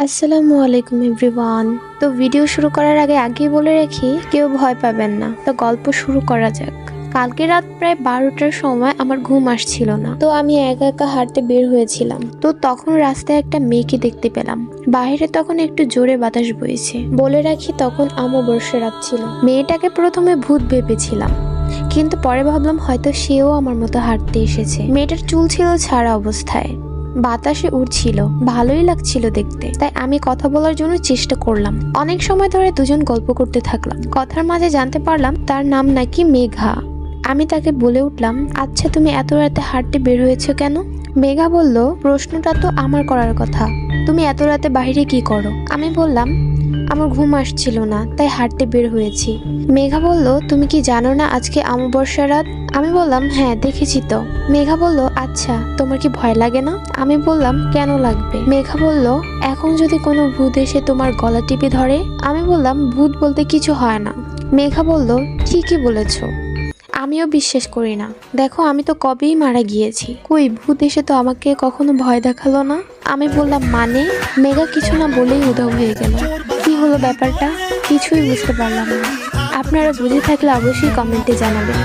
আসসালামু আলাইকুম এভরিওয়ান। তো ভিডিও শুরু করার আগেই বলে রাখি, কেউ ভয় পাবেন না। তো গল্প শুরু করা যাক। কালকে রাত প্রায় 12টার সময় আমার ঘুম আসছিল না, তো আমি একা একা হাঁটতে বের হয়েছিলাম। তো তখন রাস্তায় একটা মেয়েকে দেখতে পেলাম। বাইরে তখন একটু জোরে বাতাস বইছে। বলে রাখি, তখন অমাবস্যা রাত ছিল। মেয়েটাকে প্রথমে ভূত ভেবেছিলাম, কিন্তু পরে ভাবলাম হয়তো সেও আমার মতো হাঁটতে এসেছে। মেয়েটার চুল ছিল ছাড়া অবস্থায়, বাতাসে উড়ছিল, ভালোই লাগছিল দেখতে। তাই আমি কথা বলার জন্য চেষ্টা করলাম। অনেক সময় ধরে দুজন গল্প করতে থাকলাম। কথার মাঝে জানতে পারলাম তার নাম নাকি মেঘা। আমি তাকে বলে উঠলাম, আচ্ছা তুমি এত রাতে হাঁটতে বের হয়েছো কেন? মেঘা বলল, প্রশ্নটা তো আমার করার কথা, তুমি এত রাতে বাইরে কি করো? আমি বললাম, আমার ঘুম আসছিল না, তাই হাঁটতে বের হয়েছি। মেঘা বলল, তুমি কি জানো না আজকে অমাবস্যা রাত? আমি বললাম, হ্যাঁ দেখেছি তো। মেঘা বলল, আচ্ছা তোমার কি ভয় লাগে না? আমি বললাম, কেন লাগবে? মেঘা বলল, এখন যদি কোনো ভূত এসে তোমার গলা টিপে ধরে? আমি বললাম, ভূত বলতে কিছু হয় না। মেঘা বলল, ঠিকই বলেছো, আমিও বিশ্বাস করি না। দেখো, আমি তো কবেই মারা গিয়েছি, কই ভূত এসে তো আমাকে কখনো ভয় দেখালো না। আমি বললাম, মানে? মেঘা কিছু না বলেই উধাও হয়ে গেল। কি হলো ব্যাপারটা? কিছুই বুঝতে পারলাম না। আপনারা বুঝে থাকলে অবশ্যই কমেন্টে জানাবেন।